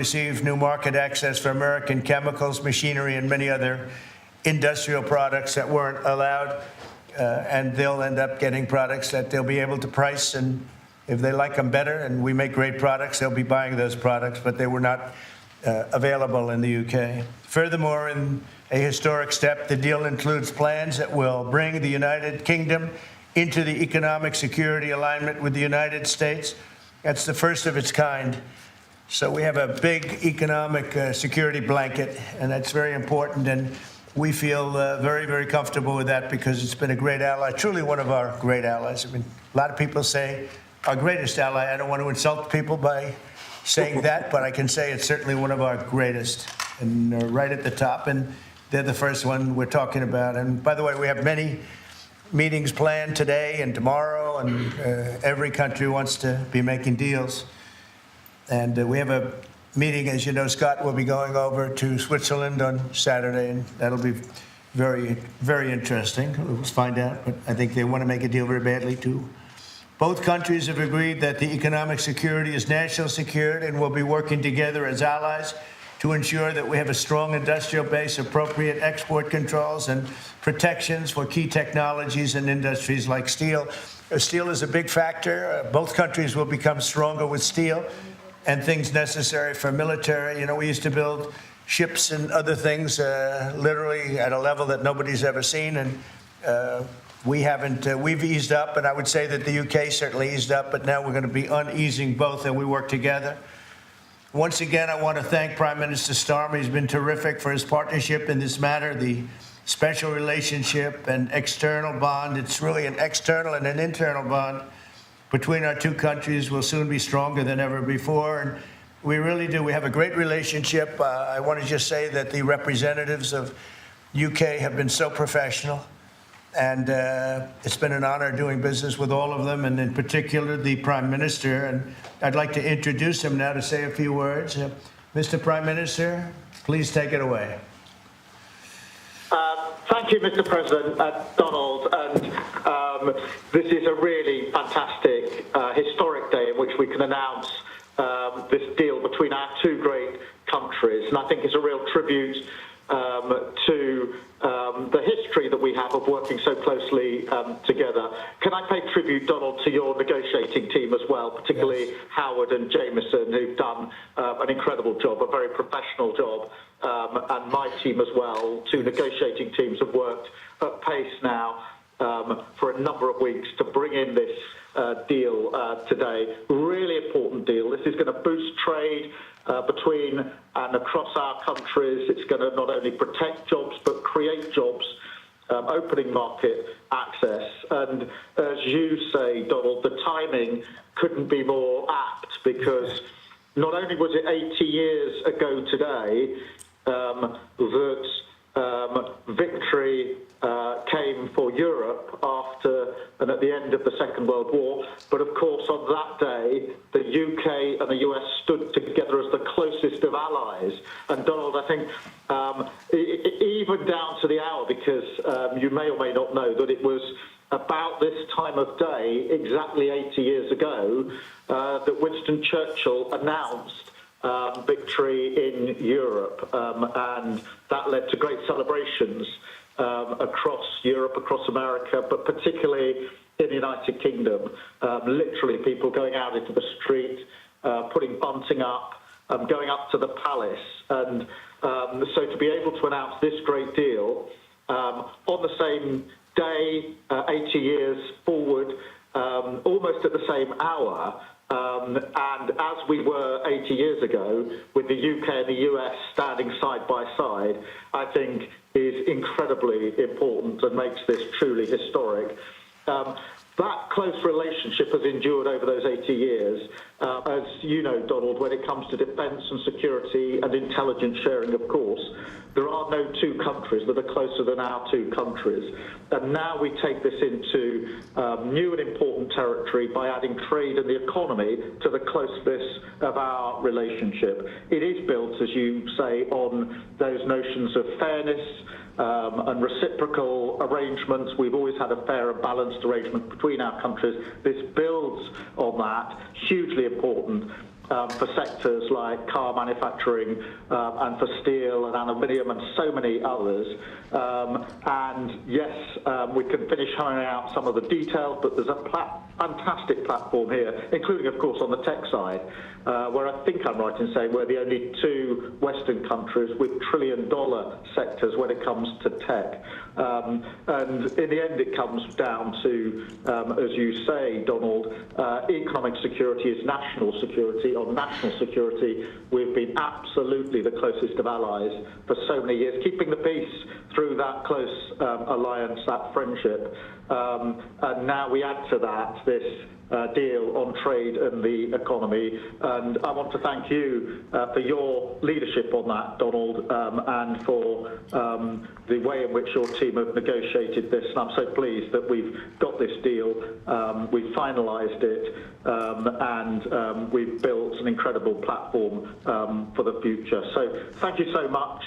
receive new market access for American chemicals, machinery, and many other industrial products that weren't allowed. And they'll end up getting products that they'll be able to price, and if they like them better and we make great products, they'll be buying those products, but they were not available in the UK. Furthermore, in a historic step, the deal includes plans that will bring the United Kingdom into the economic security alignment with the United States. That's the first of its kind. So we have a big economic security blanket, and that's very important. And we feel very, very comfortable with that because it's been a great ally, truly one of our great allies. I mean, a lot of people say our greatest ally. I don't want to insult people by saying that, but I can say it's certainly one of our greatest, and right at the top. And they're the first one we're talking about. And by the way, we have many meetings planned today and tomorrow, and every country wants to be making deals. And we have a meeting, as you know, Scott will be going over to Switzerland on Saturday, and that'll be very, very interesting. We'll find out, but I think they want to make a deal very badly, too. Both countries have agreed that the economic security is national security and will be working together as allies to ensure that we have a strong industrial base, appropriate export controls, and protections for key technologies and industries like steel. Steel is a big factor. Both countries will become stronger with steel and things necessary for military. You know, we used to build ships and other things literally at a level that nobody's ever seen, and we haven't. We've eased up, and I would say that the UK certainly eased up, but now we're going to be uneasing both, and we work together. Once again, I want to thank Prime Minister Starmer. He's been terrific for his partnership in this matter. The special relationship and external bond, it's really an external and an internal bond between our two countries will soon be stronger than ever before. And we really do. We have a great relationship. I want to just say that the representatives of UK have been so professional. And it's been an honor doing business with all of them, and in particular the Prime Minister. And I'd like to introduce him now to say a few words. Mr. Prime Minister, please take it away. Thank you, Mr. President, Donald. And this is a really fantastic, historic day in which we can announce this deal between our two great countries. And I think it's a real tribute to the history that we have of working so closely together. Can I pay tribute, Donald, to your negotiating team as well, particularly yes, Howard and Jameson, who've done an incredible job, a very professional job, and my team as well. Two negotiating teams have worked at pace now for a number of weeks to bring in this deal today. Really important deal. This is going to boost trade between and across our countries. It's going to not only protect jobs but create jobs, opening market access. And as you say, Donald, the timing couldn't be more apt, because not only was it 80 years ago today that victory came for Europe after and at the end of the Second World War, but of course on that day the UK and the US stood together as the closest of allies. And Donald, I think even down to the hour, because you may or may not know that it was about this time of day, exactly 80 years ago, that Winston Churchill announced victory in Europe, and that led to great celebrations across Europe, across America, but particularly in the United Kingdom. Literally people going out into the street, putting bunting up, going up to the palace. And so to be able to announce this great deal on the same day, 80 years forward, almost at the same hour, and as we were 80 years ago, with the UK and the US standing side by side, I think is incredibly important and makes this truly historic. That close relationship has endured over those 80 years. As you know, Donald, when it comes to defence and security and intelligence sharing, of course, there are no two countries that are closer than our two countries. And now we take this into new and important territory by adding trade and the economy to the closeness of our relationship. It is built, as you say, on those notions of fairness and reciprocal arrangements. We've always had a fair and balanced arrangement between our countries. This builds on that, hugely important. for sectors like car manufacturing and for steel and aluminium and so many others. And yes, we can finish hammering out some of the details, but there's a fantastic platform here, including, of course, on the tech side, where I think I'm right in saying we're the only two Western countries with trillion-dollar sectors when it comes to tech. And in the end, it comes down to, as you say, Donald, economic security is national security. On national security, we've been absolutely the closest of allies for so many years, keeping the peace through that close alliance, that friendship. And now we add to that this deal on trade and the economy. And I want to thank you for your leadership on that, Donald, and for the way in which your team have negotiated this. And I'm so pleased that we've got this deal, we've finalised it, and we've built an incredible platform for the future. So thank you so much.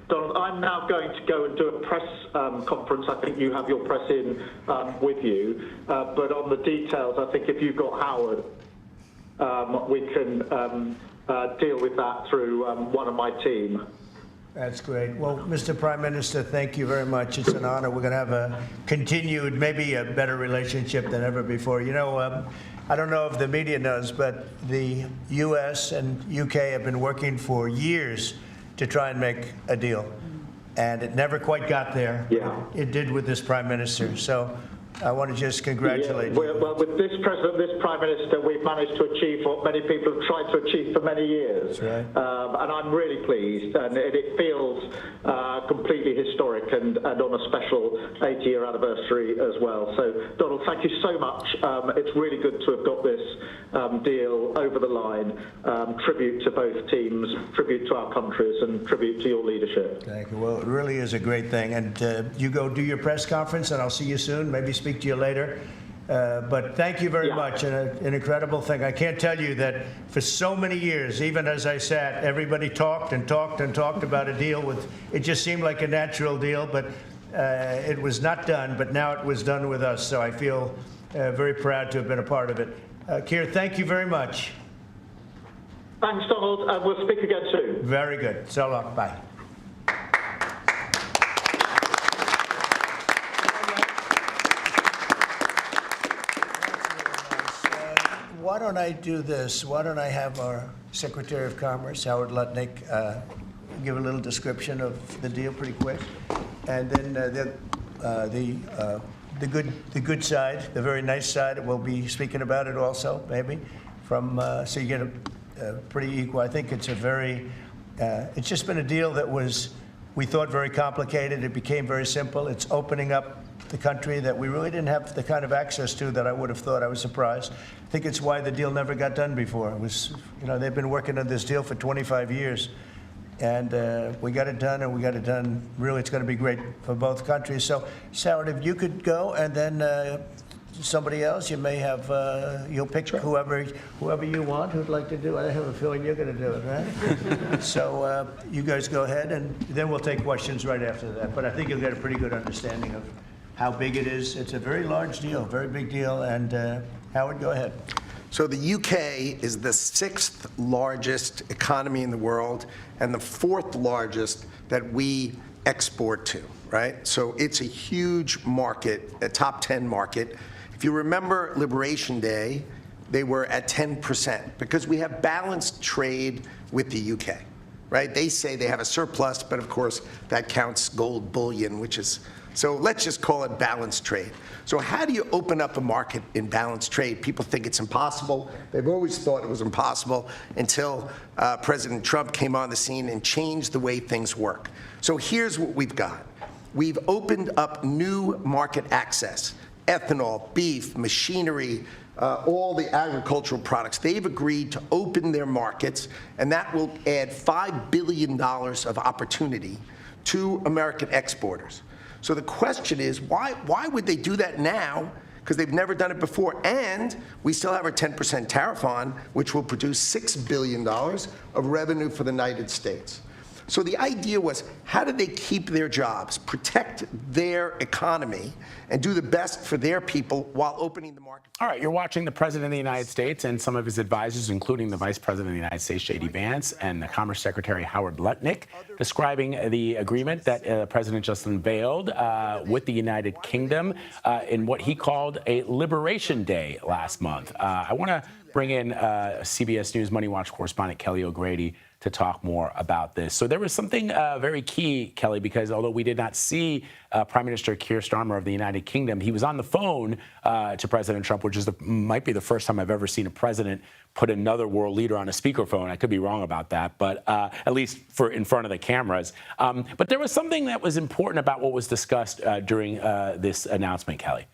Donald, I'm now going to go and do a press conference. I think you have your press in with you. But on the details, I think if you've got Howard, we can deal with that through one of my team. That's great. Well, Mr. Prime Minister, thank you very much. It's an honor. We're going to have a continued, maybe a better relationship than ever before. You know, I don't know if the media knows, but the U.S. and UK have been working for years to try and make a deal. And it never quite got there. Yeah. It did with this Prime Minister. So I want to just congratulate you. Well, with this President, this Prime Minister, we've managed to achieve what many people have tried to achieve for many years. That's right. And I'm really pleased, and it feels completely historic and on a special 80-year anniversary as well. So, Donald, thank you so much. It's really good to have got this deal over the line. Tribute to both teams, tribute to our countries, and tribute to your leadership. Thank you. Well, it really is a great thing. And you go do your press conference, and I'll see you soon. Maybe speak to you later. But thank you very much. And an incredible thing. I can't tell you that for so many years, even as I sat, everybody talked and talked and talked about a deal with, it just seemed like a natural deal, but it was not done. But now it was done with us. So I feel very proud to have been a part of it. Keir, thank you very much. Thanks, Donald, and we'll speak again soon. Very good. So long. Bye. Why don't I do this? Why don't I have our Secretary of Commerce, Howard Lutnick, give a little description of the deal pretty quick, and then the good side, the very nice side, we'll be speaking about it also, maybe, from so you get a pretty equal. I think it's a very, it's just been a deal that was, we thought, very complicated. It became very simple. It's opening up the country that we really didn't have the kind of access to that I would have thought. I was surprised. I think it's why the deal never got done before. It was, you know, they've been working on this deal for 25 years. And we got it done, and we got it done. Really, it's going to be great for both countries. So, Howard, if you could go, and then somebody else, you may have, you'll pick whoever you want who'd like to do it. I have a feeling you're going to do it, right? So you guys go ahead, and then we'll take questions right after that. But I think you'll get a pretty good understanding of how big it is. It's a very large deal, very big deal. And Howard, go ahead. So the UK is the 6th largest economy in the world and the 4th largest that we export to, right? So it's a huge market, a top 10 market. If you remember Liberation Day, they were at 10% because we have balanced trade with the UK, right? They say they have a surplus, but of course that counts gold bullion, which is, so let's just call it balanced trade. So how do you open up a market in balanced trade? People think it's impossible. They've always thought it was impossible until President Trump came on the scene and changed the way things work. So here's what we've got. We've opened up new market access, ethanol, beef, machinery, all the agricultural products. They've agreed to open their markets, and that will add $5 billion of opportunity to American exporters. So the question is, why would they do that now? Because they've never done it before. And we still have our 10% tariff on, which will produce $6 billion of revenue for the United States. So the idea was, how do they keep their jobs, protect their economy, and do the best for their people while opening the market? All right, you're watching the President of the United States and some of his advisors, including the Vice President of the United States, J.D. Vance, and the Commerce Secretary, Howard Lutnick, describing the agreement that the President just unveiled with the United Kingdom in what he called a Liberation Day last month. I want to bring in CBS News Money Watch correspondent Kelly O'Grady to talk more about this. So there was something very key, Kelly, because although we did not see Prime Minister Keir Starmer of the United Kingdom, he was on the phone to President Trump, which might be the first time I've ever seen a president put another world leader on a speakerphone. I could be wrong about that, but at least in front of the cameras. But there was something that was important about what was discussed during this announcement, Kelly.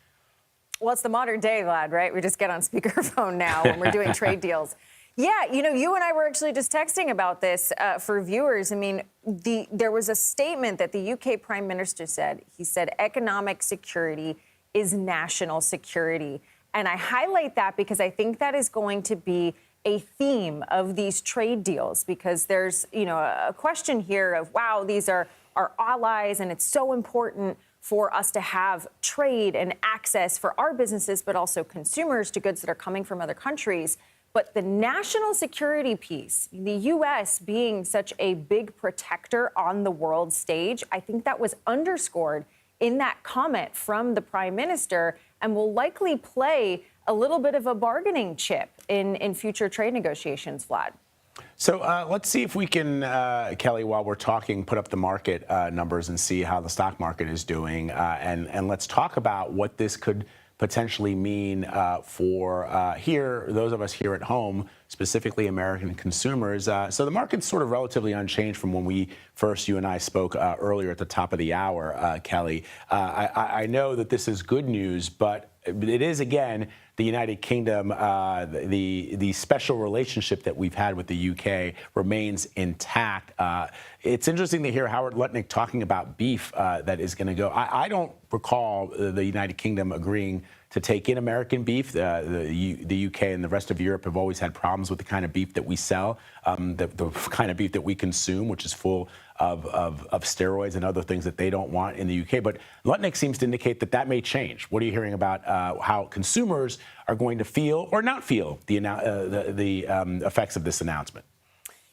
Well, it's the modern day, Vlad, right? We just get on speakerphone now when we're doing trade deals. Yeah, you and I were actually just texting about this for viewers. I mean, there was a statement that the UK Prime Minister said. He said economic security is national security. And I highlight that because I think that is going to be a theme of these trade deals, because there's, a question here of, wow, these are our allies, and it's so important for us to have trade and access for our businesses, but also consumers to goods that are coming from other countries. But the national security piece, the U.S. being such a big protector on the world stage, I think that was underscored in that comment from the Prime Minister, and will likely play a little bit of a bargaining chip in future trade negotiations, Vlad. So let's see if we can, Kelly, while we're talking, put up the market numbers and see how the stock market is doing. And let's talk about what this could potentially mean for those of us here at home, specifically American consumers. So the market's sort of relatively unchanged from when you and I spoke earlier at the top of the hour, Kelly. I know that this is good news, but it is, again, the United Kingdom, the special relationship that we've had with the UK remains intact. It's interesting to hear Howard Lutnick talking about beef that is going to go. I don't recall the United Kingdom agreeing to take in American beef. The UK and the rest of Europe have always had problems with the kind of beef that we sell, the kind of beef that we consume, which is full of steroids and other things that they don't want in the UK. But Lutnick seems to indicate that may change. What are you hearing about how consumers are going to feel or not feel the effects of this announcement?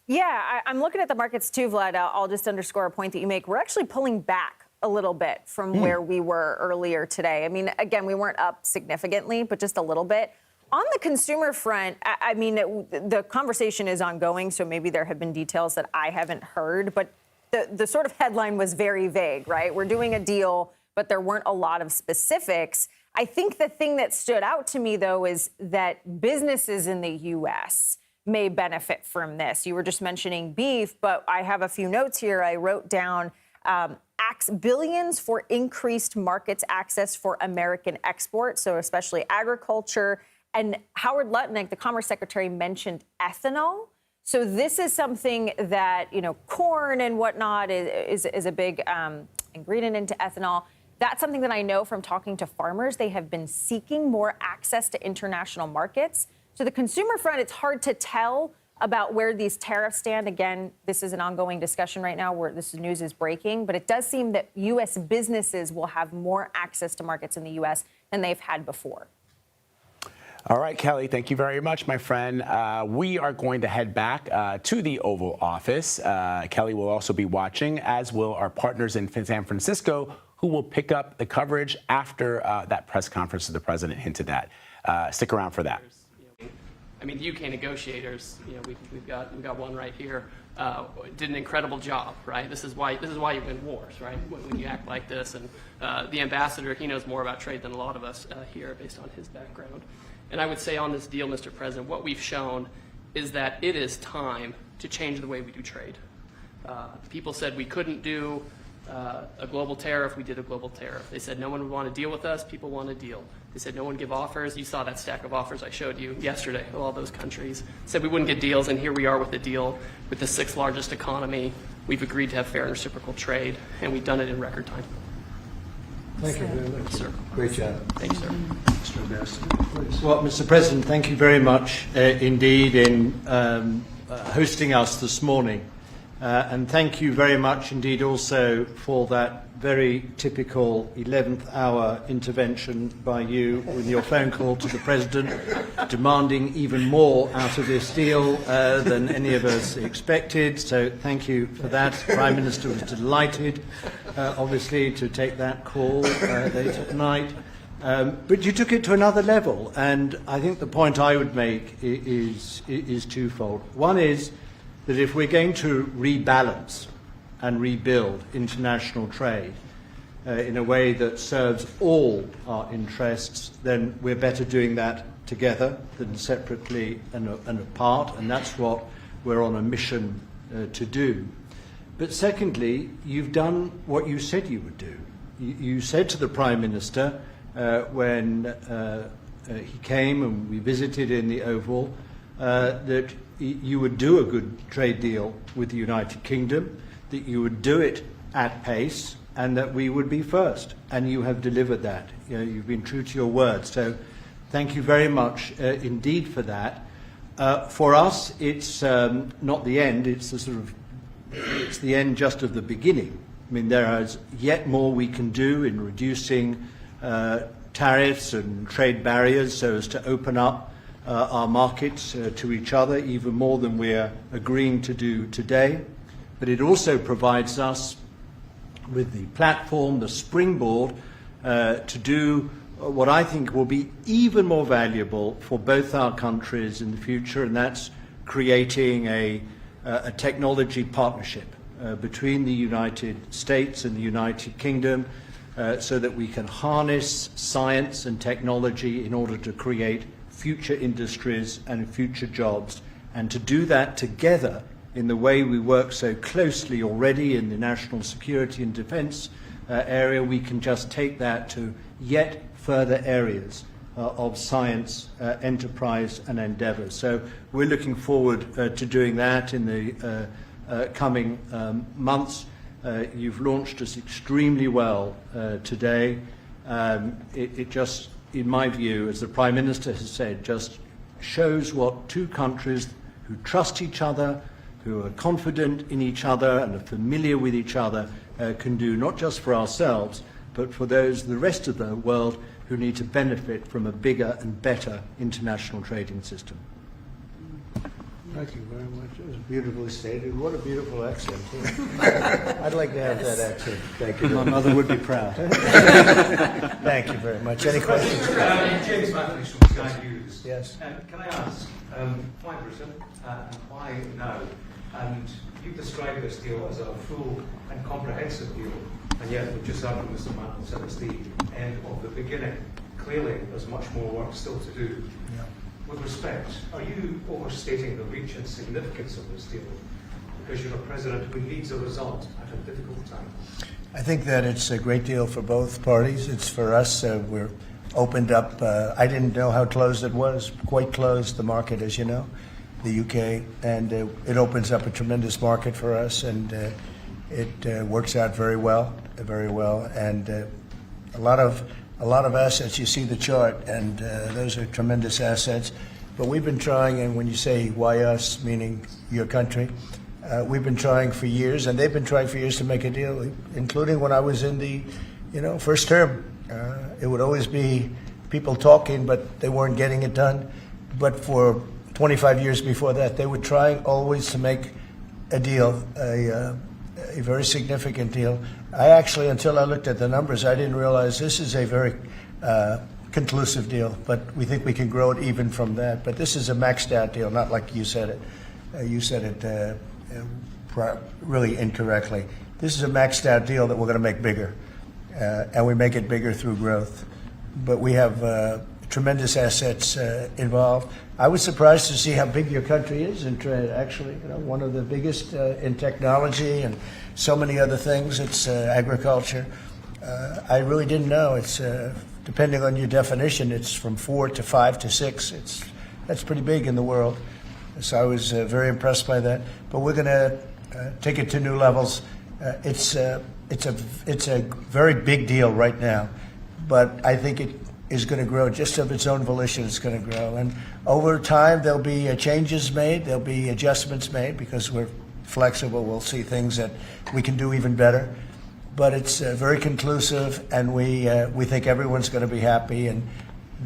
Yeah, I'm looking at the markets too, Vlad. I'll just underscore a point that you make. We're actually pulling back a little bit from where we were earlier today. I mean, again, we weren't up significantly, but just a little bit. On the consumer front, I mean, the conversation is ongoing, so maybe there have been details that I haven't heard, but the sort of headline was very vague, right? We're doing a deal, but there weren't a lot of specifics. I think the thing that stood out to me, though, is that businesses in the U.S. may benefit from this. You were just mentioning beef, but I have a few notes here. I wrote down billions for increased markets access for American exports, so especially agriculture. And Howard Lutnick, the Commerce Secretary, mentioned ethanol. So this is something that, corn and whatnot is a big ingredient into ethanol. That's something that I know from talking to farmers. They have been seeking more access to international markets. So the consumer front, it's hard to tell about where these tariffs stand. Again, this is an ongoing discussion right now where this news is breaking, but it does seem that U.S. businesses will have more access to markets in the U.S. than they've had before. All right, Kelly, thank you very much, my friend. We are going to head back to the Oval Office. Kelly will also be watching, as will our partners in San Francisco, who will pick up the coverage after that press conference that the president hinted at. Stick around for that. I mean, the UK negotiators, we've got one right here, did an incredible job, right? This is why you win wars, right? When you act like this, and the ambassador, he knows more about trade than a lot of us here, based on his background. And I would say on this deal, Mr. President, what we've shown is that it is time to change the way we do trade. People said we couldn't do a global tariff. We did a global tariff. They said no one would want to deal with us. People want a deal. They said no one give offers. You saw that stack of offers I showed you yesterday of all those countries. Said we wouldn't get deals, and here we are with a deal with the 6th largest economy. We've agreed to have fair and reciprocal trade, and we've done it in record time. Thank you very much, sir. Great job. Thank you, sir. Mr. Ambassador, please. Well, Mr. President, thank you very much indeed in hosting us this morning. And thank you very much indeed also for that very typical 11th hour intervention by you with your phone call to the President, demanding even more out of this deal than any of us expected. So thank you for that. The Prime Minister was delighted, obviously, to take that call late at night. But you took it to another level, and I think the point I would make is twofold. One is that if we're going to rebalance and rebuild international trade in a way that serves all our interests, then we're better doing that together than separately and apart, and that's what we're on a mission to do. But secondly, you've done what you said you would do. You said to the Prime Minister when he came and we visited in the Oval that you would do a good trade deal with the United Kingdom, that you would do it at pace, and that we would be first. And you have delivered that. You've been true to your word. So thank you very much indeed for that. For us, it's not the end. It's it's the end just of the beginning. I mean, there is yet more we can do in reducing tariffs and trade barriers so as to open up our markets to each other even more than we're agreeing to do today. But it also provides us with the platform, the springboard, to do what I think will be even more valuable for both our countries in the future, and that's creating a technology partnership between the United States and the United Kingdom so that we can harness science and technology in order to create future industries and future jobs, and to do that together in the way we work so closely already in the national security and defence area. We can just take that to yet further areas of science, enterprise and endeavour. So we're looking forward to doing that in the coming months. You've launched us extremely well today. It just, in my view, as the Prime Minister has said, just shows what two countries who trust each other, who are confident in each other and are familiar with each other can do, not just for ourselves, but for the rest of the world who need to benefit from a bigger and better international trading system. Thank you very much. It was beautifully stated. What a beautiful accent. I'd like to have that accent. Thank you. My mother would be proud. Thank you very much. Any questions? James Matthews from Sky News. Yes. Can I ask, why Britain and why now? And you've described this deal as a full and comprehensive deal, and yet we've just heard from Mr. Mantle said it's the end of the beginning. Clearly, there's much more work still to do. Yeah. With respect, are you overstating the reach and significance of this deal? Because you're a president who needs a result at a difficult time. I think that it's a great deal for both parties. It's for us. We're opened up. I didn't know how closed it was. Quite closed, the market, as you know, the UK. And it opens up a tremendous market for us. And it works out very well, very well. And a lot of assets. You see the chart, and those are tremendous assets. But we've been trying, and when you say why us, meaning your country, we've been trying for years, and they've been trying for years to make a deal, including when I was in the, first term. It would always be people talking, but they weren't getting it done. But for 25 years before that, they were trying always to make a deal, a very significant deal. I actually, until I looked at the numbers, I didn't realize this is a very conclusive deal, but we think we can grow it even from that. But this is a maxed out deal, not like you said it. You said it really incorrectly. This is a maxed out deal that we're going to make bigger, and we make it bigger through growth. But we have tremendous assets involved. I was surprised to see how big your country is in trade, actually. One of the biggest in technology and so many other things. It's agriculture. I really didn't know. It's depending on your definition, it's from 4 to 5 to 6. That's pretty big in the world. So I was very impressed by that. But we're going to take it to new levels. It's a very big deal right now, but I think it is going to grow just of its own volition. It's going to grow, and over time there'll be changes made, there'll be adjustments made, because we're flexible. We'll see things that we can do even better. But it's very conclusive, and we think everyone's going to be happy, and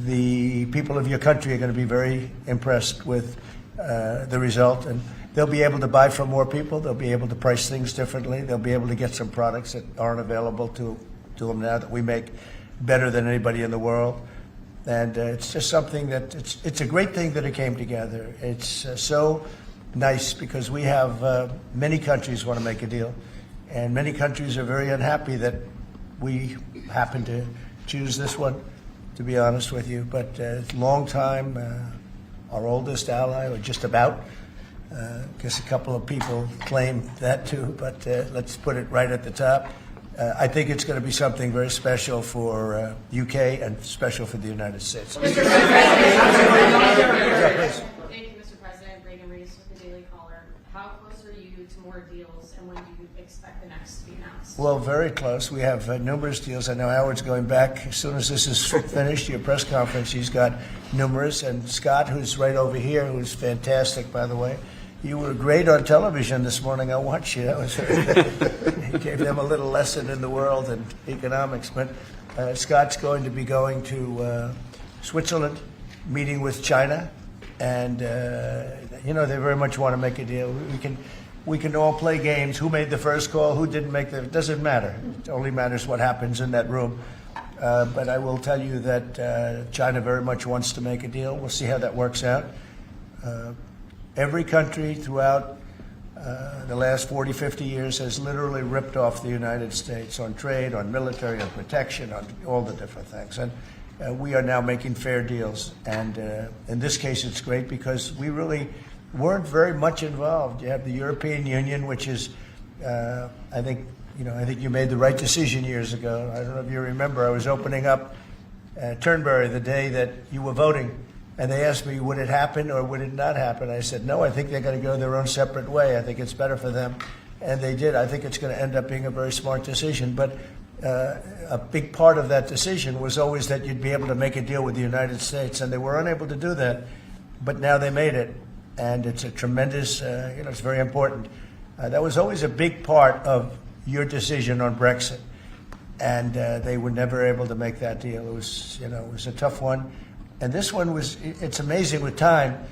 the people of your country are going to be very impressed with the result, and they'll be able to buy from more people. They'll be able to price things differently. They'll be able to get some products that aren't available to them now that we make better than anybody in the world. And it's just something that it's a great thing that it came together. It's so nice because we have many countries want to make a deal, and many countries are very unhappy that we happen to choose this one, to be honest with you. But it's a long time, our oldest ally, or just about. I guess a couple of people claim that too, but let's put it right at the top. I think it's going to be something very special for UK and special for the United States. Thank you, Mr. President. Reagan Reese with the Daily Caller. How close are you to more deals, and when do you expect the next to be announced? Well, very close. We have numerous deals. I know Howard's going back as soon as this is finished, your press conference. He's got numerous. And Scott, who's right over here, who's fantastic, by the way. You were great on television this morning. I watched you. That was he gave them a little lesson in the world and economics. But Scott's going to be going to Switzerland, meeting with China, and they very much want to make a deal. We can all play games. Who made the first call? Who didn't make the? It doesn't matter. It only matters what happens in that room. But I will tell you that China very much wants to make a deal. We'll see how that works out. Every country throughout the last 40, 50 years has literally ripped off the United States on trade, on military, on protection, on all the different things. And we are now making fair deals. And in this case, it's great because we really weren't very much involved. You have the European Union, which is, I think you made the right decision years ago. I don't know if you remember, I was opening up Turnberry the day that you were voting. And they asked me, would it happen or would it not happen? I said, no, I think they're going to go their own separate way. I think it's better for them. And they did. I think it's going to end up being a very smart decision. But a big part of that decision was always that you'd be able to make a deal with the United States. And they were unable to do that. But now they made it. And it's a tremendous, it's very important. That was always a big part of your decision on Brexit. And they were never able to make that deal. It was a tough one. And this one it's amazing with time.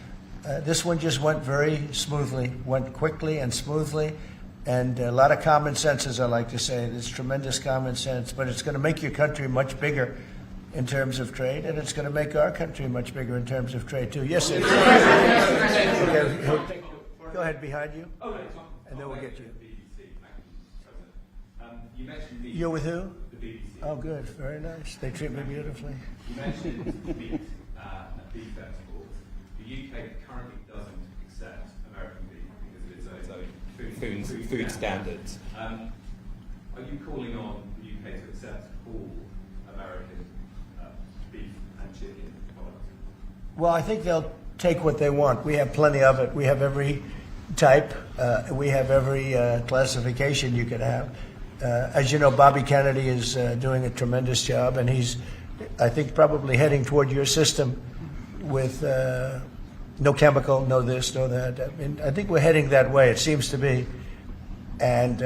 This one just went very smoothly, went quickly and smoothly, and a lot of common sense, as I like to say. There's tremendous common sense, but it's going to make your country much bigger in terms of trade, and it's going to make our country much bigger in terms of trade, too. Yes, sir. Okay, go ahead, behind you, and then we'll get you. You're with who? The BBC. Oh, good. Very nice. They treat me beautifully. You mentioned beef and beef exports. The UK currently doesn't accept American beef because of its own food standards. Are you calling on the UK to accept all American beef and chicken products? Well, I think they'll take what they want. We have plenty of it. We have every type. We have every classification you could have. As you know, Bobby Kennedy is doing a tremendous job, and he's, I think, probably heading toward your system with no chemical, no this, no that. I think we're heading that way. It seems to be, and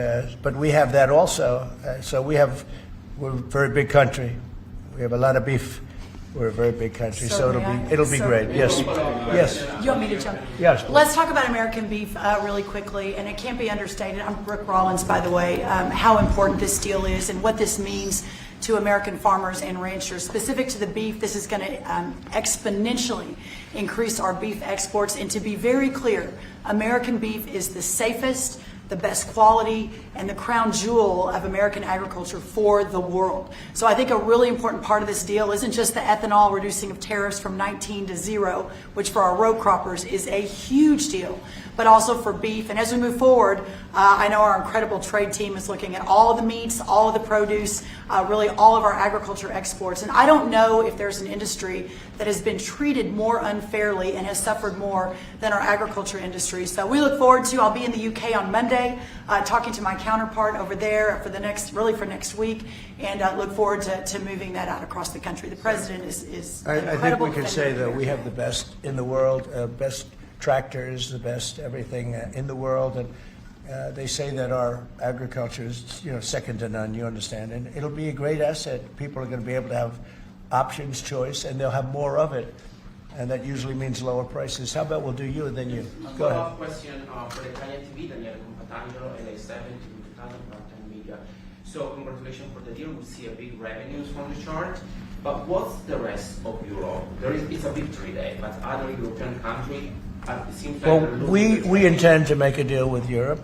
but we have that also. So we're a very big country. We have a lot of beef. We're a very big country, so it'll be great. Yes, yes. You want me to jump? Yes. Let's talk about American beef really quickly, and it can't be understated. I'm Brooke Rollins, by the way. How important this deal is and what this means to American farmers and ranchers. Specific to the beef, this is going to exponentially increase our beef exports. And to be very clear, American beef is the safest, the best quality, and the crown jewel of American agriculture for the world. So I think a really important part of this deal isn't just the ethanol reducing of tariffs from 19 to 0, which for our row croppers is a huge deal, but also for beef. And as we move forward, I know our incredible trade team is looking at all of the meats, all of the produce, really all of our agriculture exports. And I don't know if there's an industry that has been treated more unfairly and has suffered more than our agriculture industry. So we look forward to, I'll be in the UK on Monday, talking to my counterpart over there for next week, and look forward to moving that out across the country. The president is I think we can say that we have the best in the world, best tractors, the best everything in the world, and They say that our agriculture is, second to none, you understand, and it'll be a great asset. People are going to be able to have options, choice, and they'll have more of it, and that usually means lower prices. How about we'll do you and then you? Go ahead. Follow-up question for the Italian TV, Daniele Compatangelo, LA7 to 2000 Prime Media. So congratulations for the deal. We see a big revenues from the chart. But what's the rest of Europe? It's a victory day, but other European countries, it seems like Well, they're losing we intend to make a deal with Europe.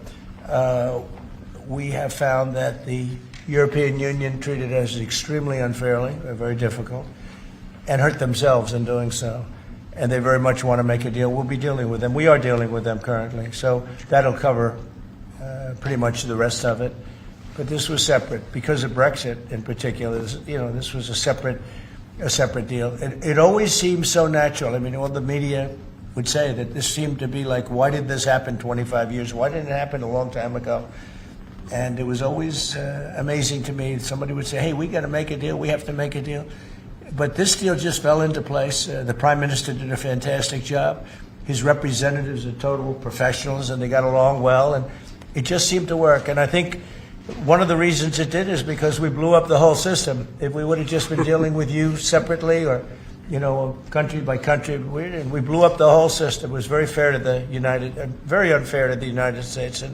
We have found that the European Union treated us extremely unfairly, very difficult, and hurt themselves in doing so. And they very much want to make a deal. We'll be dealing with them. We are dealing with them currently. So that'll cover pretty much the rest of it. But this was separate because of Brexit in particular. This was a separate deal. It always seems so natural. I mean, all the media would say that this seemed to be like, why did this happen 25 years? Why didn't it happen a long time ago? And it was always amazing to me. Somebody would say, hey, we got to make a deal. We have to make a deal. But this deal just fell into place. The Prime Minister did a fantastic job. His representatives are total professionals, and they got along well. And it just seemed to work. And I think one of the reasons it did is because we blew up the whole system. If we would have just been dealing with you separately or, country by country, we blew up the whole system. It was very fair to very unfair to the United States. And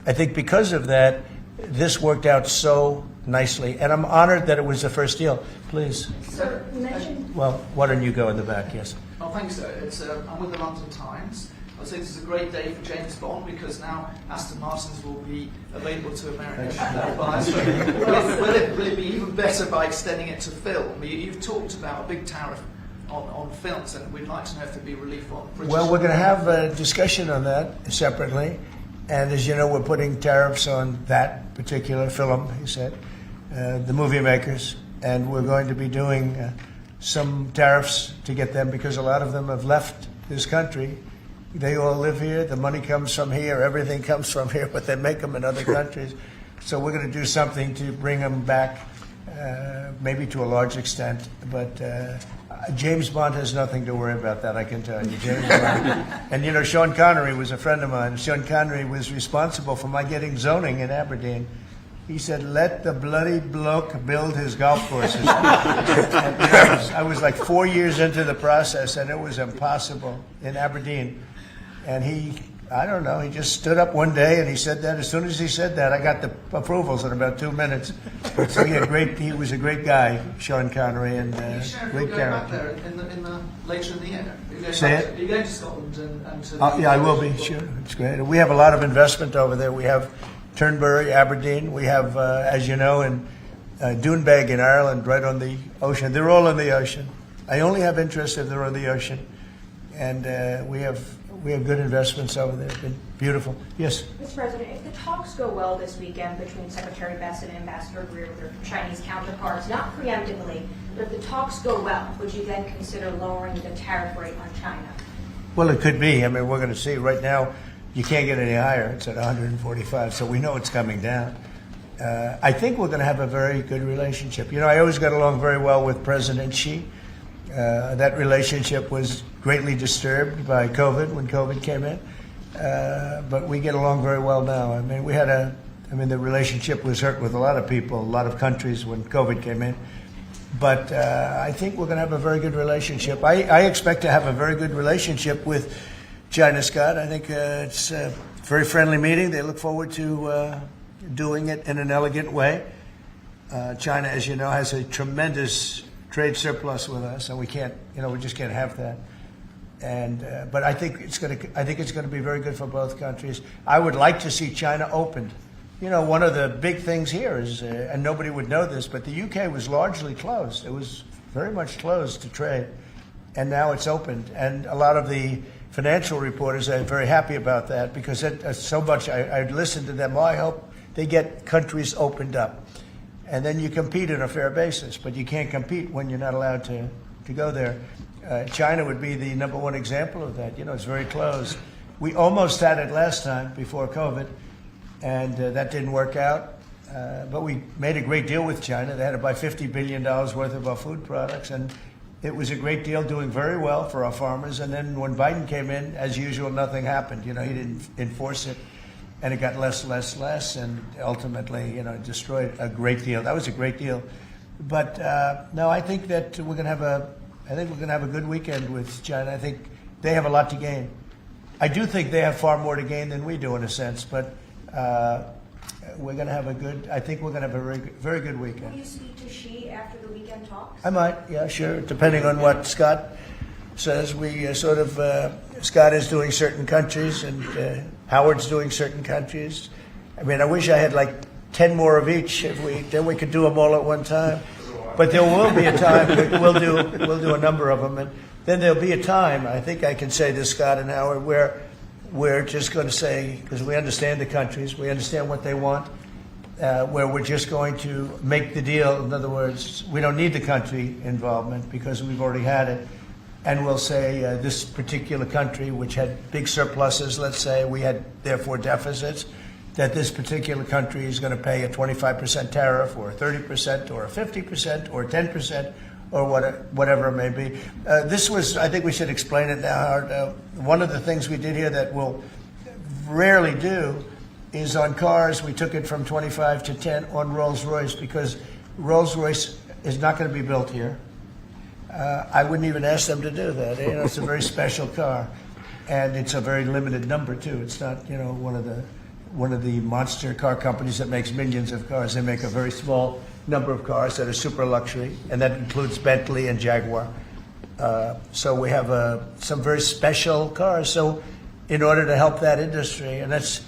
I think because of that, this worked out so nicely. And I'm honored that it was the first deal. Please. Sir, you mentioned... Well, why don't you go in the back, yes. Oh, thanks, sir. I'm with the London Times. I would say this is a great day for James Bond because now Aston Martins will be available to American buyers. Will it be even better by extending it to film? You've talked about a big tariff on films, and we'd like to know if there'd be relief on British. Well, we're going to have a discussion on that separately. And as you know, we're putting tariffs on that particular film, he said, the movie makers. And we're going to be doing some tariffs to get them because a lot of them have left this country. They all live here. The money comes from here. Everything comes from here, but they make them in other countries. So we're going to do something to bring them back, maybe to a large extent. But James Bond has nothing to worry about that, I can tell you. James Bond. And, Sean Connery was a friend of mine. Sean Connery was responsible for my getting zoning in Aberdeen. He said, let the bloody bloke build his golf courses. And, I was like 4 years into the process, and it was impossible in Aberdeen. And he just stood up one day and he said that. As soon as he said that, I got the approvals in about 2 minutes. So he was a great guy, Sean Connery, and great character. Back there later in the year? Are you going to Scotland and to yeah, I will be, sure. It's great. We have a lot of investment over there. We have Turnberry, Aberdeen. We have, as you know, in Doonbeg in Ireland, right on the ocean. They're all on the ocean. I only have interest if they're on the ocean. And we have good investments over there. It's been beautiful. Yes? Mr. President, if the talks go well this weekend between Secretary Bessent and Ambassador Greer with their Chinese counterparts, not preemptively, but if the talks go well, would you then consider lowering the tariff rate on China? Well, it could be. I mean, we're going to see. Right now, you can't get any higher. It's at 145, so we know it's coming down. I think we're going to have a very good relationship. I always got along very well with President Xi. That relationship was greatly disturbed by COVID when COVID came in, but we get along very well now. I mean, the relationship was hurt with a lot of people, a lot of countries when COVID came in. But I think we're going to have a very good relationship. I expect to have a very good relationship with China, Scott. I think it's a very friendly meeting. They look forward to doing it in an elegant way. China, as you know, has a tremendous trade surplus with us, and we just can't have that. But I think it's going to be very good for both countries. I would like to see China opened. One of the big things here is, and nobody would know this, but the UK was largely closed. It was very much closed to trade, and now it's opened. And a lot of the financial reporters are very happy about that because so much. I listened to them. I hope they get countries opened up. And then you compete on a fair basis, but you can't compete when you're not allowed to go there. China would be the number one example of that. It's very closed. We almost had it last time before COVID, and that didn't work out. But we made a great deal with China. They had to buy $50 billion worth of our food products, and it was a great deal, doing very well for our farmers. And then when Biden came in, as usual, nothing happened. He didn't enforce it. and it got less, and ultimately, destroyed a great deal. That was a great deal. But no, I think that we're going to have a good weekend with China. I think they have a lot to gain. I do think they have far more to gain than we do in a sense, but we're going to have I think we're going to have a very, very good weekend. Will you speak to Xi after the weekend talks? I might, yeah, sure, depending on what Scott says. We Scott is doing certain countries, and Howard's doing certain countries. I mean, I wish I had like 10 more of each. Then we could do them all at one time. But there will be a time we'll do a number of them, and then there'll be a time. I think I can say this, Scott and Howard, where we're just going to say, because we understand the countries, we understand what they want, where we're just going to make the deal. In other words, we don't need the country involvement because we've already had it. And we'll say this particular country, which had big surpluses, let's say, we had therefore deficits, that this particular country is going to pay a 25% tariff or a 30% or a 50% or 10% or whatever it may be. I think we should explain it now, Howard. One of the things we did here that we'll rarely do is on cars, we took it from 25 to 10 on Rolls-Royce because Rolls-Royce is not going to be built here. I wouldn't even ask them to do that. It's a very special car, and it's a very limited number too. It's not, one of the monster car companies that makes millions of cars. They make a very small number of cars that are super luxury, and that includes Bentley and Jaguar. So we have some very special cars. So in order to help that industry, and that's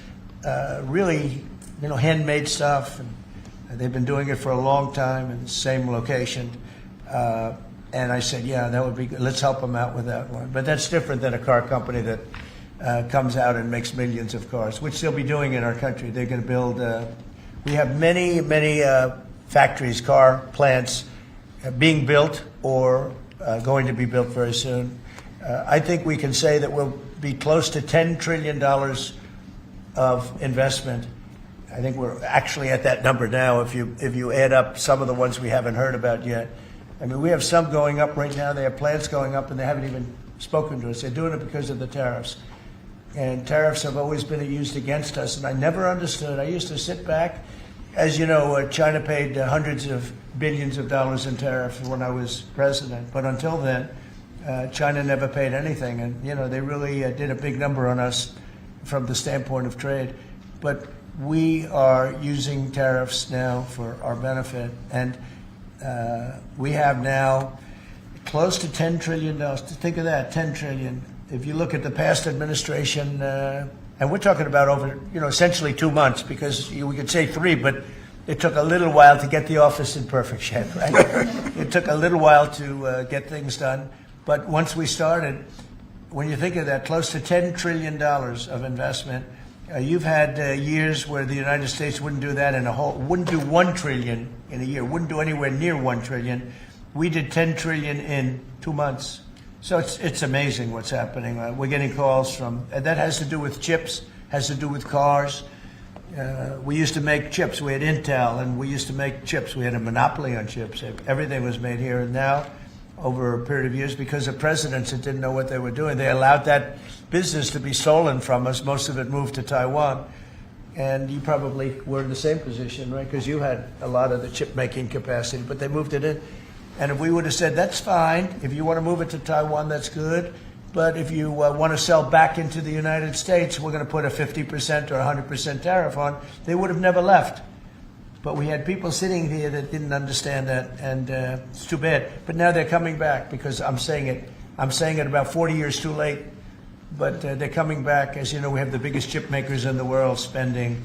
really, handmade stuff, and they've been doing it for a long time in the same location. And I said, yeah, that would be good. Let's help them out with that one. But that's different than a car company that comes out and makes millions of cars, which they'll be doing in our country. They're going to build, we have many factories, car plants being built or going to be built very soon. I think we can say that we'll be close to $10 trillion of investment. I think we're actually at that number now if you add up some of the ones we haven't heard about yet. I mean, we have some going up right now. They have plants going up, and they haven't even spoken to us. They're doing it because of the tariffs. And tariffs have always been used against us, and I never understood. I used to sit back. As you know, China paid hundreds of billions of dollars in tariffs when I was president. But until then, China never paid anything. And, they really did a big number on us from the standpoint of trade. But we are using tariffs now for our benefit. And we have now close to $10 trillion. Think of that, $10 trillion. If you look at the past administration, and we're talking about over, essentially 2 months, because we could say 3, but it took a little while to get the office in perfect shape, right? It took a little while to get things done. But once we started, when you think of that, close to $10 trillion of investment, you've had years where the United States wouldn't do that wouldn't do $1 trillion in a year, wouldn't do anywhere near $1 trillion. We did $10 trillion in 2 months. So it's amazing what's happening. We're getting calls and that has to do with chips, has to do with cars. We used to make chips. We had Intel, and we used to make chips. We had a monopoly on chips. Everything was made here. And now, over a period of years, because of presidents that didn't know what they were doing, they allowed that business to be stolen from us. Most of it moved to Taiwan. And you probably were in the same position, right? Because you had a lot of the chip-making capacity, but they moved it in. And if we would have said, that's fine, if you want to move it to Taiwan, that's good, but if you want to sell back into the United States, we're going to put a 50% or 100% tariff on, they would have never left. But we had people sitting here that didn't understand that, and it's too bad. But now they're coming back, because I'm saying it about 40 years too late, but they're coming back. As you know, we have the biggest chip makers in the world spending,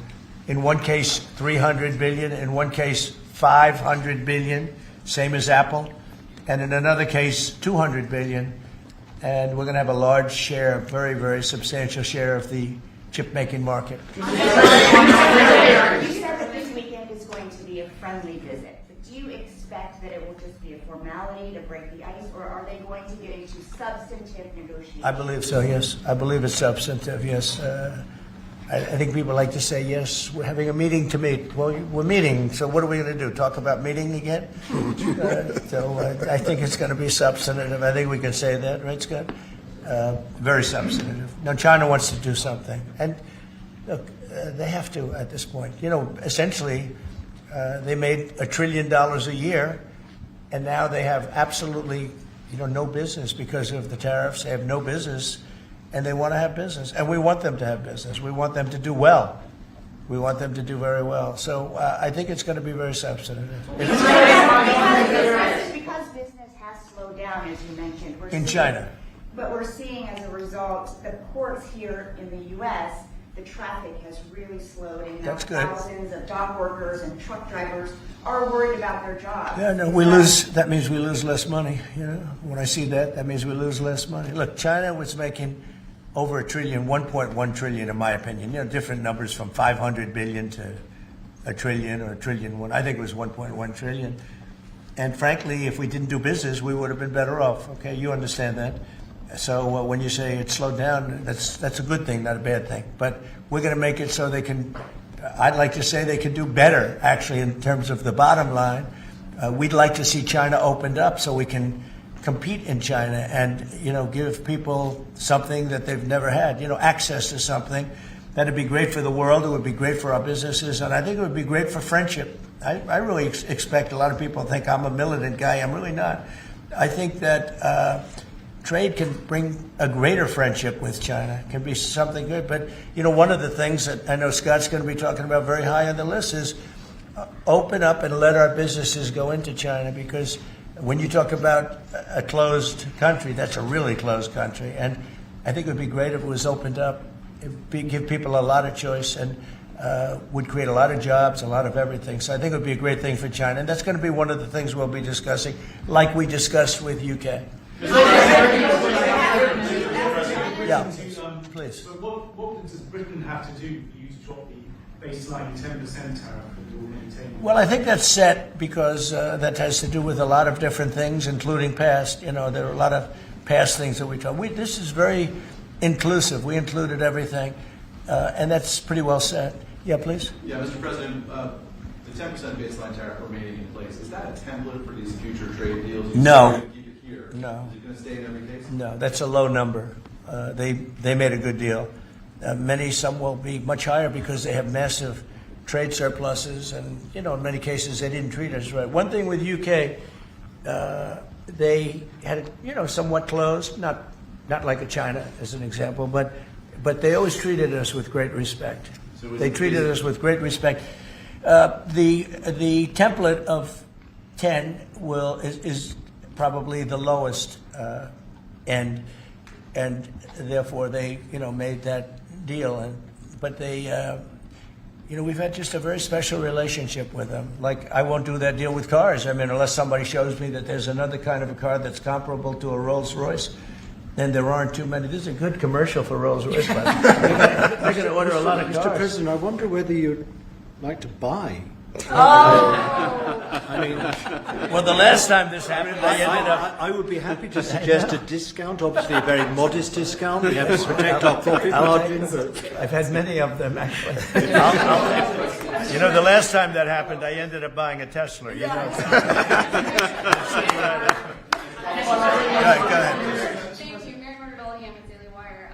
in one case, $300 billion, in one case, $500 billion. Same as Apple, and in another case, $200 billion, and we're going to have a large share, a very, very substantial share of the chip-making market. You said that this weekend is going to be a friendly visit, but do you expect that it will just be a formality to break the ice, or are they going to get into substantive negotiations? I believe so, yes. I believe it's substantive, yes. I think people like to say, yes, we're having a meeting to meet. Well, we're meeting, so what are we going to do, talk about meeting again? I think it's going to be substantive. I think we can say that, right, Scott? Very substantive. Now, China wants to do something. And look, they have to at this point. You know, essentially, they made $1 trillion a year, and now they have absolutely, no business because of the tariffs. They have no business, and they want to have business, and we want them to have business. We want them to do well. We want them to do very well. So I think it's going to be very substantive. Because business has slowed down, as you mentioned. In China. But we're seeing, as a result, the ports here in the U.S., the traffic has really slowed, and now That's good. thousands of dock workers and truck drivers are worried about their jobs. Yeah, no, that means we lose less money. When I see that means we lose less money. Look, China was making over $1 trillion, 1.1 trillion, in my opinion. Different numbers from 500 billion to $1 trillion or $1 trillion. I think it was 1.1 trillion. And frankly, if we didn't do business, we would have been better off. Okay, you understand that. So when you say it slowed down, that's a good thing, not a bad thing. But we're going to make it so they can. I'd like to say they can do better, actually, in terms of the bottom line. We'd like to see China opened up so we can compete in China and give people something that they've never had. Access to something that'd be great for the world. It would be great for our businesses, and I think it would be great for friendship. I really expect a lot of people think I'm a militant guy. I'm really not. I think that. Trade can bring a greater friendship with China. It can be something good. But, one of the things that I know Scott's going to be talking about very high on the list is open up and let our businesses go into China, because when you talk about a closed country, that's a really closed country. And I think it would be great if it was opened up. It would give people a lot of choice and would create a lot of jobs, a lot of everything. So I think it would be a great thing for China. And that's going to be one of the things we'll be discussing, like we discussed with UK. Yeah, please. But what does Britain have to do for you to drop the baseline 10% tariff that you're maintaining? Well, I think that's set because that has to do with a lot of different things, including past. There are a lot of past things that we talk. This is very inclusive. We included everything, and that's pretty well set. Yeah, please. Yeah, Mr. President, the 10% baseline tariff remaining in place, is that a template for these future trade deals? No. No. Is it going to stay in every case? No, that's a low number. They made a good deal. Some will be much higher because they have massive trade surpluses, and in many cases they didn't treat us right. One thing with UK, they had it somewhat closed, not like a China as an example, but they always treated us with great respect. They treated us with great respect. The template of 10 is probably the lowest end, and therefore they made that deal. But they we've had just a very special relationship with them. Like, I won't do that deal with cars. I mean, unless somebody shows me that there's another kind of a car that's comparable to a Rolls Royce, then there aren't too many. This is a good commercial for Rolls Royce. They're going to order a lot of cars. Mr. President, I wonder whether you'd like to buy. I mean, well, the last time this happened, I would be happy to suggest a discount, obviously a very modest discount. We have to protect our profit margin. I've had many of them, actually. The last time that happened, I ended up buying a Tesla. Go ahead.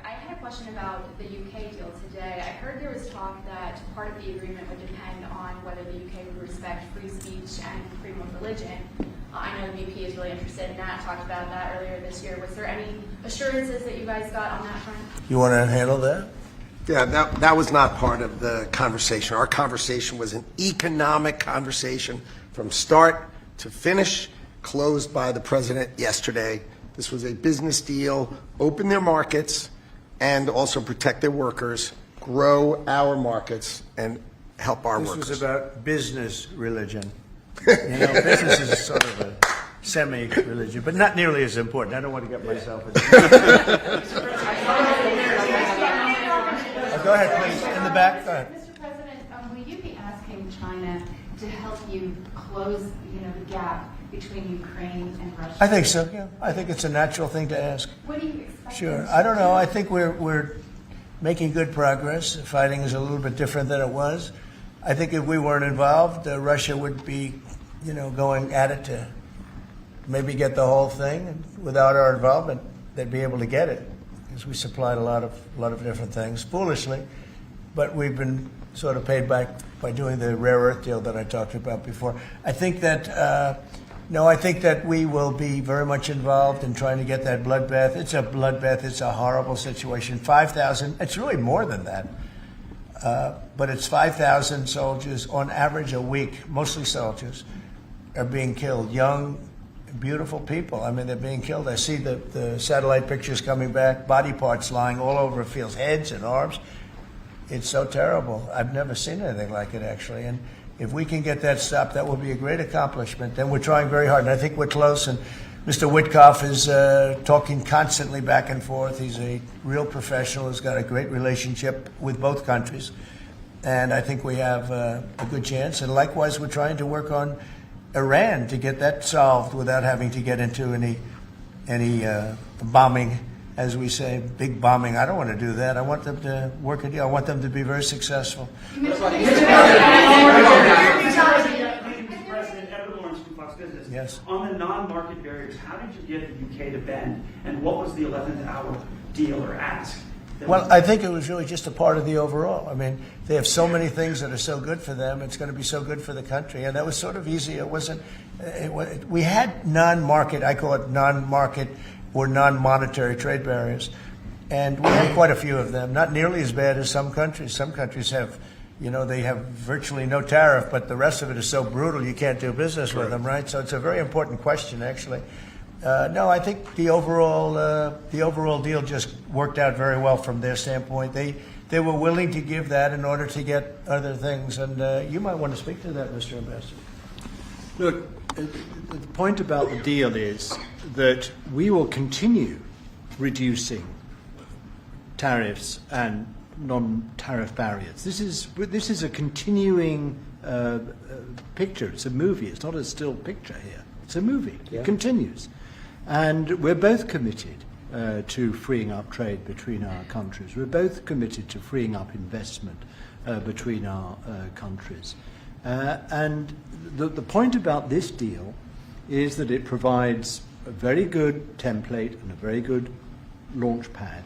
I had a question about the UK deal today. I heard there was talk that part of the agreement would depend on whether the UK would respect free speech and freedom of religion. I know the VP is really interested in that, talked about that earlier this year. Was there any assurances that you guys got on that front? You want to handle that? Yeah, that was not part of the conversation. Our conversation was an economic conversation from start to finish, closed by the president yesterday. This was a business deal, open their markets, and also protect their workers, grow our markets, and help our workers. This was about business religion. Business is sort of a semi-religion, but not nearly as important. I don't want to get myself into Go ahead, please. In the back. Go ahead. Mr. President, will you be asking China to help you close, the gap between Ukraine and Russia? I think so. Yeah, I think it's a natural thing to ask. What do you expect? Sure. I don't know. I think we're making good progress. Fighting is a little bit different than it was. I think if we weren't involved, Russia would be, going at it to maybe get the whole thing. And without our involvement, they'd be able to get it, because we supplied a lot of different things foolishly. but we've been sort of paid back by doing the rare earth deal that I talked about before. I think that, no, I think that we will be very much involved in trying to get that bloodbath. It's a bloodbath. It's a horrible situation. 5,000, it's really more than that. But it's 5,000 soldiers on average a week, mostly soldiers, are being killed. Young, beautiful people. I mean, they're being killed. I see the satellite pictures coming back, body parts lying all over fields, heads and arms. It's so terrible. I've never seen anything like it, actually. And if we can get that stopped, that will be a great accomplishment. And we're trying very hard, and I think we're close. And Mr. Witkoff is talking constantly back and forth. He's a real professional. He's got a great relationship with both countries. And I think we have a good chance. And likewise, we're trying to work on Iran to get that solved without having to get into any bombing, as we say, big bombing. I don't want to do that. I want them to work a deal. I want them to be very successful. Yes. On the non-market barriers, how did you get the UK to bend, and what was the 11th hour deal or ask? Well, I think it was really just a part of the overall. I mean, they have so many things that are so good for them. It's going to be so good for the country. And that was sort of easy. It wasn't, we had non-market, I call it non-market or non-monetary trade barriers. And we had quite a few of them, not nearly as bad as some countries. Some countries have, you know, they have virtually no tariff, but the rest of it is so brutal you can't do business with them, right? So it's a very important question, actually. No, I think the overall deal just worked out very well from their standpoint. They were willing to give that in order to get other things, and you might want to speak to that, Mr. Ambassador. Look, the point about the deal is that we will continue reducing tariffs and non-tariff barriers. This is a continuing picture. It's a movie. It's not a still picture here. It's a movie. Yeah. It continues. And we're both committed to freeing up trade between our countries. We're both committed to freeing up investment between our countries. And the point about this deal is that it provides a very good template and a very good launch pad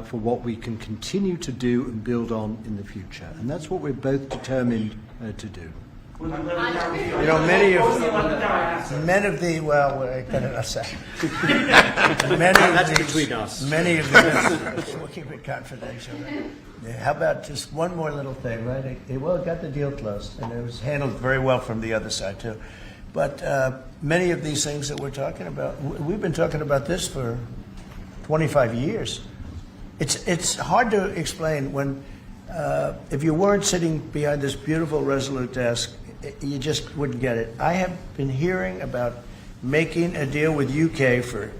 for what we can continue to do and build on in the future. And that's what we're both determined to do. You know, many of the well, wait a second. That's between us. Many of the we'll keep it confidential. Yeah, how about just one more little thing, right? It got the deal closed, and it was handled very well from the other side too. But many of these things that we're talking about, we've been talking about this for 25 years. It's hard to explain when if you weren't sitting behind this beautiful Resolute desk, you just wouldn't get it. I have been hearing about making a deal with UK for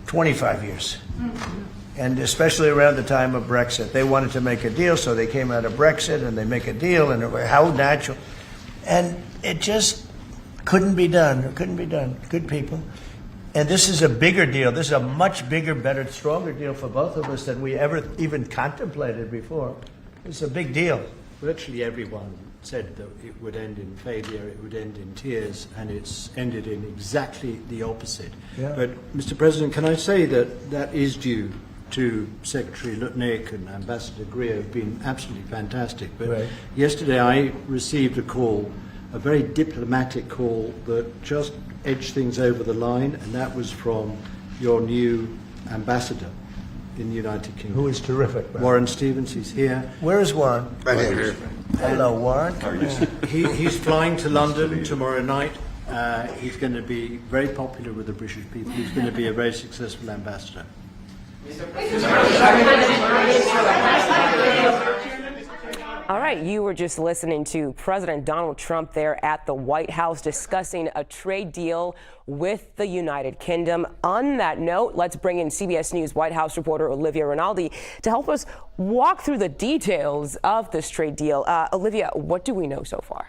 25 years. Mm-hmm. And especially around the time of Brexit. They wanted to make a deal, so they came out of Brexit and they make a deal, and how natural. And it just couldn't be done. It couldn't be done. Good people. And this is a bigger deal. This is a much bigger, better, stronger deal for both of us than we ever even contemplated before. It's a big deal. Virtually everyone said that it would end in failure, it would end in tears, and it's ended in exactly the opposite. Yeah. But, Mr. President, can I say that that is due to Secretary Lutnick and Ambassador Greer, who've been absolutely fantastic. But right. Yesterday I received a call, a very diplomatic call that just edged things over the line, and that was from your new ambassador in the United Kingdom. Who is terrific. Right? Warren Stevens, he's here. Where is Warren? Right here. Hello, Warren. He's flying to London tomorrow night. He's going to be very popular with the British people. He's going to be a very successful ambassador. All right, you were just listening to President Donald Trump there at the White House discussing a trade deal with the United Kingdom. On that note, let's bring in CBS News White House reporter Olivia Rinaldi to help us walk through the details of this trade deal. Olivia, what do we know so far?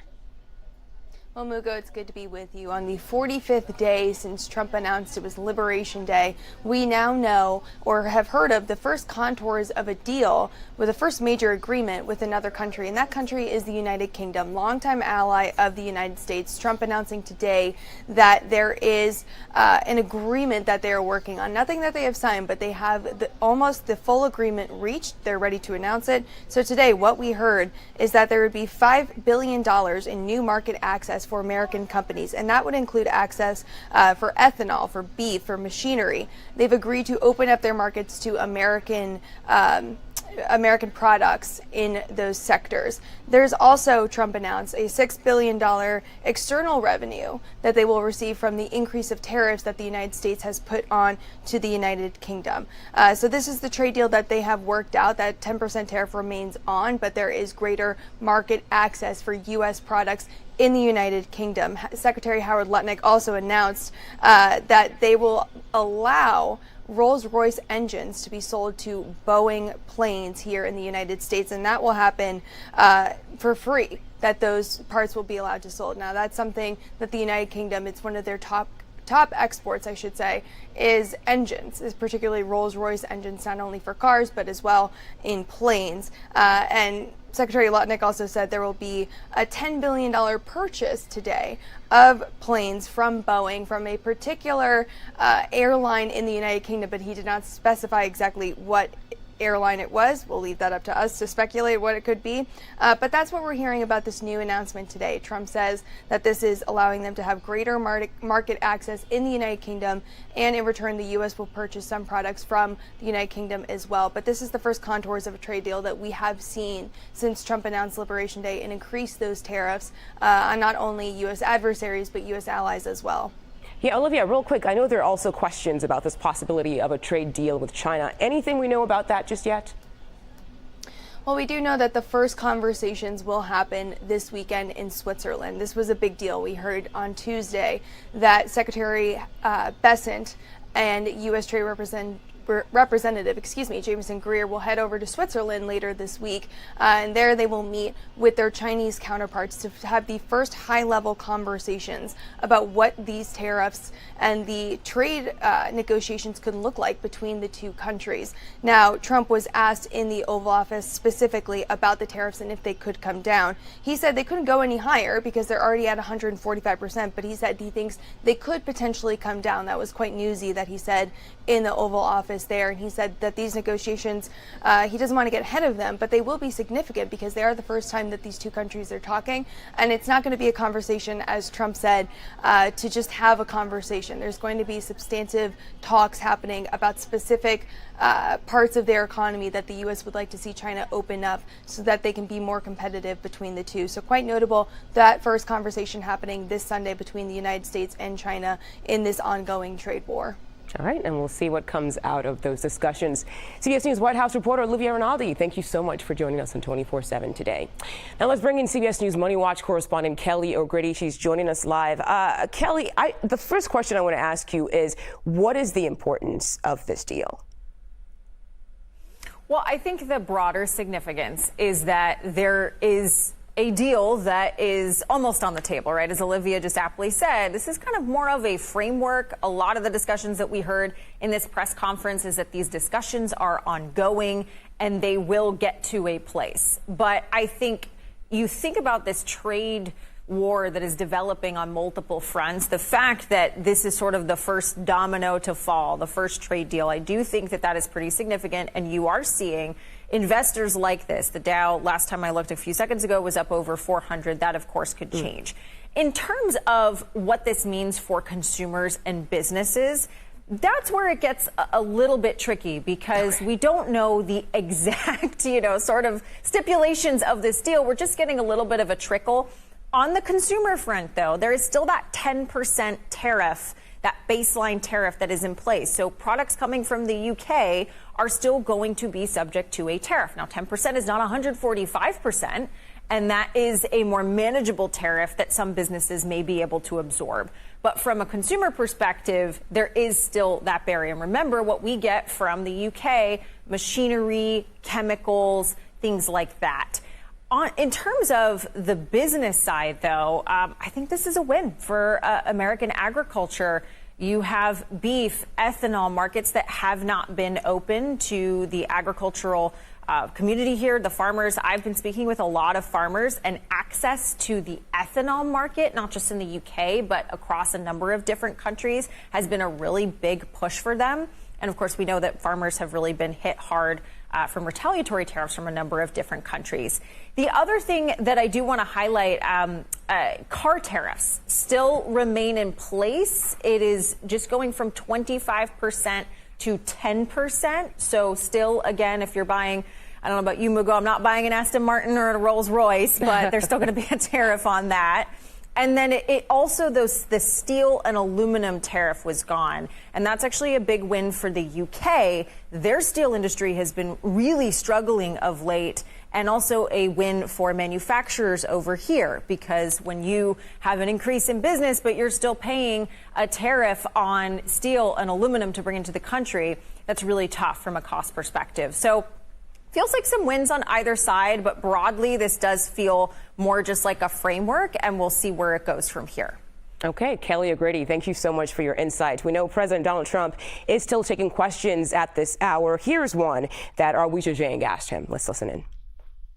Well, Mugo, it's good to be with you. On the 45th day since Trump announced it was Liberation Day, we now know or have heard of the first contours of a deal with the first major agreement with another country, and that country is the United Kingdom, longtime ally of the United States. Trump announcing today that there is an agreement that they are working on. Nothing that they have signed, but they have almost the full agreement reached. They're ready to announce it. So today, what we heard is that there would be $5 billion in new market access for American companies, and that would include access for ethanol, for beef, for machinery. They've agreed to open up their markets to American products in those sectors. There's also, Trump announced, a $6 billion external revenue that they will receive from the increase of tariffs that the United States has put on to the United Kingdom. So this is the trade deal that they have worked out. That 10% tariff remains on, but there is greater market access for U.S. products in the United Kingdom. Secretary Howard Lutnick also announced that they will allow Rolls-Royce engines to be sold to Boeing planes here in the United States, and that will happen for free, that those parts will be allowed to sold. Now, that's something that the United Kingdom, it's one of their top exports, I should say, is engines, is particularly Rolls-Royce engines, not only for cars, but as well in planes. And Secretary Lutnick also said there will be a $10 billion purchase today of planes from Boeing from a particular airline in the United Kingdom, but he did not specify exactly what airline it was. We'll leave that up to us to speculate what it could be. But that's what we're hearing about this new announcement today. Trump says that this is allowing them to have greater market access in the United Kingdom, and in return, the U.S. will purchase some products from the United Kingdom as well. But this is the first contours of a trade deal that we have seen since Trump announced Liberation Day and increased those tariffs on not only U.S. adversaries, but U.S. allies as well. Yeah, Olivia, real quick, I know there are also questions about this possibility of a trade deal with China. Anything we know about that just yet? Well, we do know that the first conversations will happen this weekend in Switzerland. This was a big deal. We heard on Tuesday that Secretary Bessent and U.S. Trade Representative, Jameson Greer will head over to Switzerland later this week, and there they will meet with their Chinese counterparts to have the first high-level conversations about what these tariffs and the trade negotiations could look like between the two countries. Now, Trump was asked in the Oval Office specifically about the tariffs and if they could come down. He said they couldn't go any higher because they're already at 145%, but he said he thinks they could potentially come down. That was quite newsy that he said in the Oval Office there, and he said that these negotiations, he doesn't want to get ahead of them, but they will be significant because they are the first time that these two countries are talking, and it's not going to be a conversation, as Trump said, to just have a conversation. There's going to be substantive talks happening about specific parts of their economy that the U.S. would like to see China open up so that they can be more competitive between the two. So quite notable that first conversation happening this Sunday between the United States and China in this ongoing trade war. All right, and we'll see what comes out of those discussions. CBS News White House reporter Olivia Rinaldi, thank you so much for joining us on 24/7 today. Now let's bring in CBS News Money Watch correspondent Kelly O'Grady. She's joining us live. Kelly, the first question I want to ask you is, what is the importance of this deal? Well, I think the broader significance is that there is a deal that is almost on the table, right? As Olivia just aptly said, this is kind of more of a framework. A lot of the discussions that we heard in this press conference is that these discussions are ongoing and they will get to a place. But I think you think about this trade war that is developing on multiple fronts, the fact that this is sort of the first domino to fall, the first trade deal, I do think that that is pretty significant. And you are seeing investors like this. The Dow, last time I looked a few seconds ago, was up over 400. That, of course, could change. In terms of what this means for consumers and businesses, that's where it gets a little bit tricky because we don't know the exact, sort of stipulations of this deal. We're just getting a little bit of a trickle. On the consumer front, though, there is still that 10% tariff, that baseline tariff that is in place. So products coming from the UK are still going to be subject to a tariff. Now, 10% is not 145%, and that is a more manageable tariff that some businesses may be able to absorb. But from a consumer perspective, there is still that barrier. And remember what we get from the UK, machinery, chemicals, things like that. In terms of the business side, though, I think this is a win for American agriculture. You have beef, ethanol markets that have not been open to the agricultural community here, the farmers. I've been speaking with a lot of farmers, and access to the ethanol market, not just in the UK, but across a number of different countries, has been a really big push for them. And of course, we know that farmers have really been hit hard from retaliatory tariffs from a number of different countries. The other thing that I do want to highlight, car tariffs still remain in place. It is just going from 25% to 10%. So still, again, if you're buying, I don't know about you, Mugo, I'm not buying an Aston Martin or a Rolls Royce, but there's still going to be a tariff on that. And then it also, the steel and aluminum tariff was gone. And that's actually a big win for the UK. Their steel industry has been really struggling of late, and also a win for manufacturers over here, because when you have an increase in business, but you're still paying a tariff on steel and aluminum to bring into the country, that's really tough from a cost perspective. So feels like some wins on either side, but broadly, this does feel more just like a framework, and we'll see where it goes from here. Okay, Kelly O'Grady, thank you so much for your insight. We know President Donald Trump is still taking questions at this hour. Here's one that Arwisha Jang asked him. Let's listen in.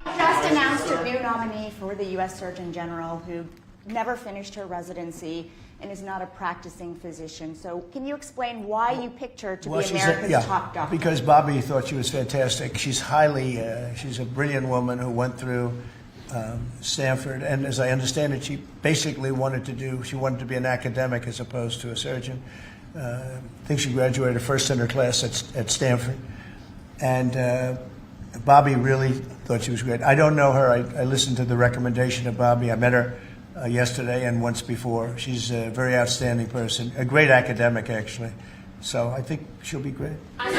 Just announced a new nominee for the U.S. Surgeon General who never finished her residency and is not a practicing physician. So can you explain why you picked her to be America's top doctor? Because Bobby thought she was fantastic. She's she's a brilliant woman who went through Stanford, and as I understand it, she basically wanted to be an academic as opposed to a surgeon. I think she graduated first in her class at Stanford. And Bobby really thought she was great. I don't know her. I listened to the recommendation of Bobby. I met her yesterday and once before. She's a very outstanding person, a great academic, actually. So I think she'll be great. Your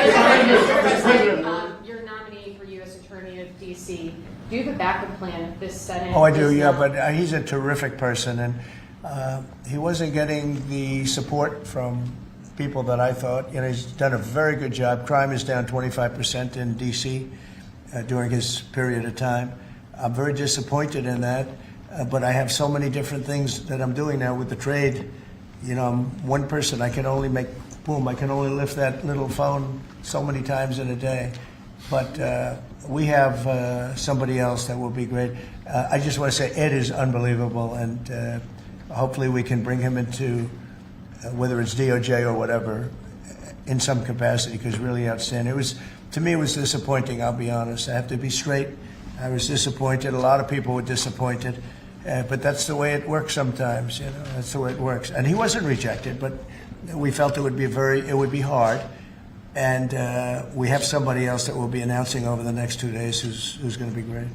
nominee for U.S. Attorney of D.C. Do you have a backup plan if this Senate? Oh, I do, yeah, but he's a terrific person, and he wasn't getting the support from people that I thought. You know, he's done a very good job. Crime is down 25% in D.C. During his period of time. I'm very disappointed in that. But I have so many different things that I'm doing now with the trade. You know, I'm one person. I can only I can only lift that little phone so many times in a day. But we have somebody else that will be great. I just want to say Ed is unbelievable, and hopefully we can bring him into, whether it's DOJ or whatever, in some capacity, because really outstanding. To me, it was disappointing, I'll be honest. I have to be straight. I was disappointed. A lot of people were disappointed. But that's the way it works sometimes, you know. That's the way it works. And he wasn't rejected, but we felt it would be hard. And we have somebody else that we'll be announcing over the next 2 days who's going to be great.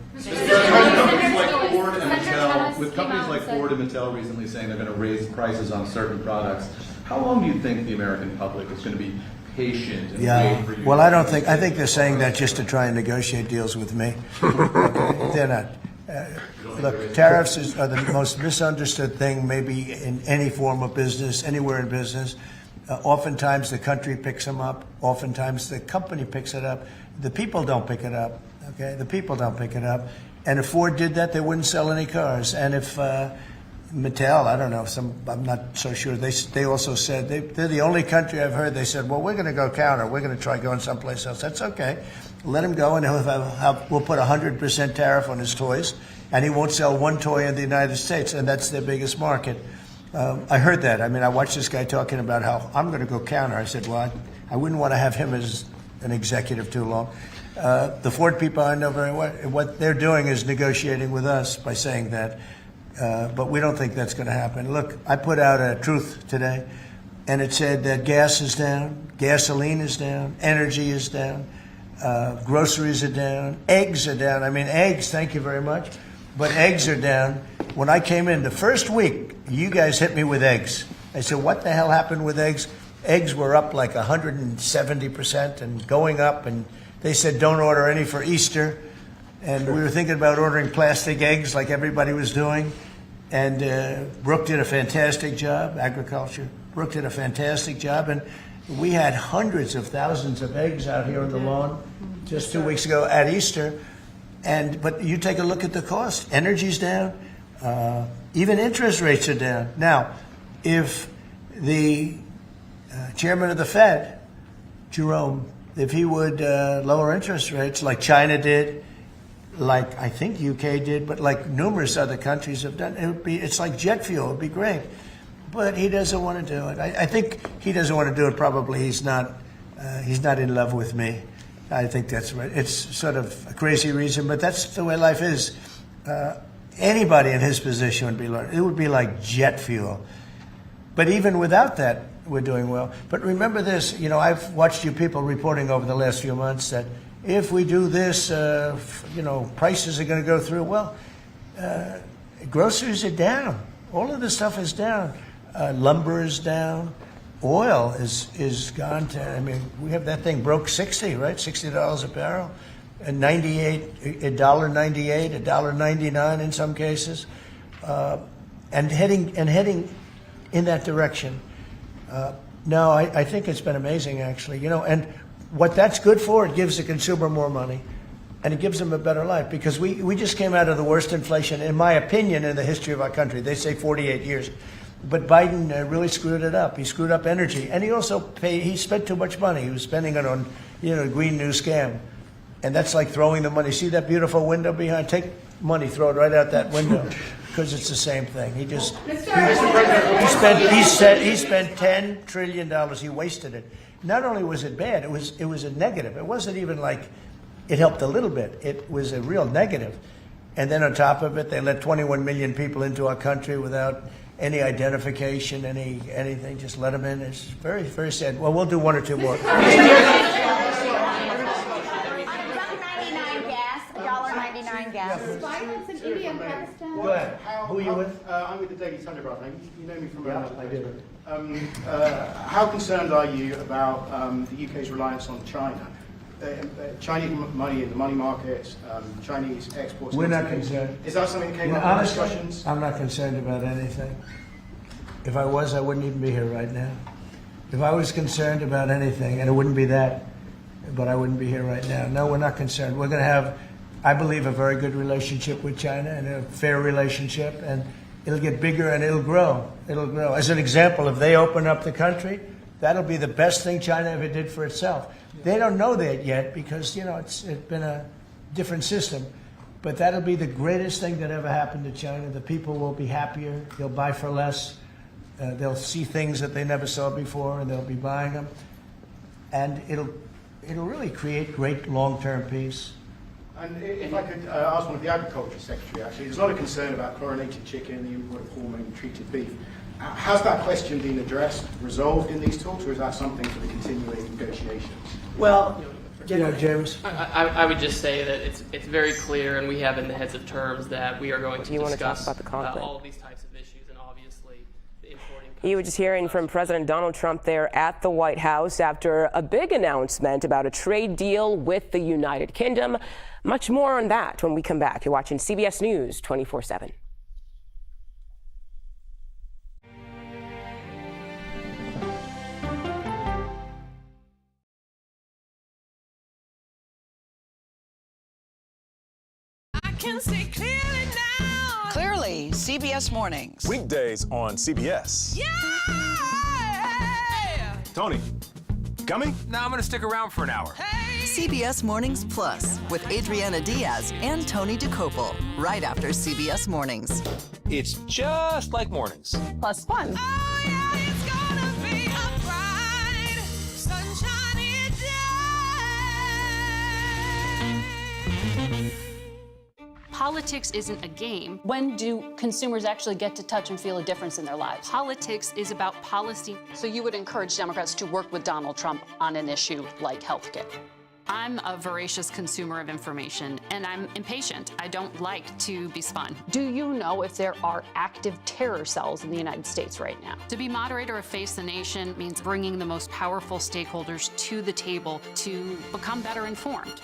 With companies like Ford and Mattel recently saying they're going to raise prices on certain products, how long do you think the American public is going to be patient and wait for you? Well, I think they're saying that just to try and negotiate deals with me. Okay? They're not. Look, tariffs are the most misunderstood thing maybe in any form of business, anywhere in business. Oftentimes the country picks them up. Oftentimes the company picks it up. The people don't pick it up. Okay, the people don't pick it up. And if Ford did that, they wouldn't sell any cars. And if Mattel, I don't know, I'm not so sure. They also said they're the only country I've heard. They said, well, we're going to go counter. We're going to try going someplace else. That's okay. Let him go, and we'll put 100% tariff on his toys, and he won't sell one toy in the United States, and that's their biggest market. I heard that. I mean, I watched this guy talking about how I'm going to go counter. I said, well, I wouldn't want to have him as an executive too long. The Ford people, I know very well. What they're doing is negotiating with us by saying that. But we don't think that's going to happen. Look, I put out a truth today, and it said that gas is down, gasoline is down, energy is down, groceries are down, eggs are down. I mean, eggs, thank you very much, but eggs are down. When I came in the first week, you guys hit me with eggs. I said, what the hell happened with eggs? Eggs were up like 170% and going up, and they said don't order any for Easter. And we were thinking about ordering plastic eggs like everybody was doing. And Brooke did a fantastic job, agriculture. Brooke did a fantastic job. And we had hundreds of thousands of eggs out here on the lawn just 2 weeks ago at Easter. But you take a look at the cost. Energy's down. Even interest rates are down. Now, if the chairman of the Fed, Jerome, if he would lower interest rates like China did, like I think UK did, but like numerous other countries have done, it's like jet fuel. It would be great. But he doesn't want to do it. I think he doesn't want to do it. Probably he's not in love with me. I think that's right. It's sort of a crazy reason, but that's the way life is. Anybody in his position would be like jet fuel. But even without that, we're doing well. But remember this, I've watched you people reporting over the last few months that if we do this, prices are going to go through. Well, groceries are down. All of this stuff is down. Lumber is down. Oil is gone to, we have that thing broke 60, right? $60 a barrel. And $1.98, $1.99 in some cases. And heading in that direction. No, I think it's been amazing, actually. And what that's good for, it gives the consumer more money. And it gives them a better life. Because we just came out of the worst inflation, in my opinion, in the history of our country. They say 48 years. But Biden really screwed it up. He screwed up energy. And he also he spent too much money. He was spending it on, Green New Scam. And that's like throwing the money. See that beautiful window behind? Take money, throw it right out that window. Because it's the same thing. He spent $10 trillion. He wasted it. Not only was it bad, it was a negative. It wasn't even like it helped a little bit. It was a real negative. And then on top of it, they let 21 million people into our country without any identification, anything. Just let them in. It's very, very sad. Well, we'll do one or two more. $1.99 gas. Violence in India and Pakistan. Go ahead. Who are you with? I'm with the Daily Telegraph. You know me from I do. How concerned are you about the UK's reliance on China? Chinese money in the money markets, Chinese exports. We're not concerned. Is that something that came up in discussions? I'm not concerned about anything. If I was, I wouldn't even be here right now. If I was concerned about anything, and it wouldn't be that, but I wouldn't be here right now. No, we're not concerned. We're going to have, I believe, a very good relationship with China and a fair relationship, and it'll get bigger and it'll grow. It'll grow. As an example, if they open up the country, that'll be the best thing China ever did for itself. They don't know that yet because, it's been a different system. But that'll be the greatest thing that ever happened to China. The people will be happier. They'll buy for less. They'll see things that they never saw before, and they'll be buying them. And it'll really create great long-term peace. And if I could ask one of the Agriculture Secretary, actually, there's a lot of concern about chlorinated chicken, the import of hormone-treated beef. Has that question been addressed, resolved in these talks, or is that something for the continuing negotiations? Well, James. I would just say that it's very clear, and we have in the heads of terms that we are going to discuss all of these types of issues, and obviously the importing. You were just hearing from President Donald Trump there at the White House after a big announcement about a trade deal with the United Kingdom. Much more on that when we come back. You're watching CBS News 24/7. Can see clearly now. Clearly, CBS Mornings. Weekdays on CBS. Yeah! Tony, coming? No, I'm going to stick around for an hour. Hey! CBS Mornings Plus with Adriana Diaz and Tony DeCopel, right after CBS Mornings. It's just like mornings. Plus fun. Oh, yeah, it's gonna be a bright, sunshiny day. Politics isn't a game. When do consumers actually get to touch and feel a difference in their lives? Politics is about policy. So you would encourage Democrats to work with Donald Trump on an issue like healthcare? I'm a voracious consumer of information, and I'm impatient. I don't like to be spun. Do you know if there are active terror cells in the United States right now? To be moderator of Face the Nation means bringing the most powerful stakeholders to the table to become better informed.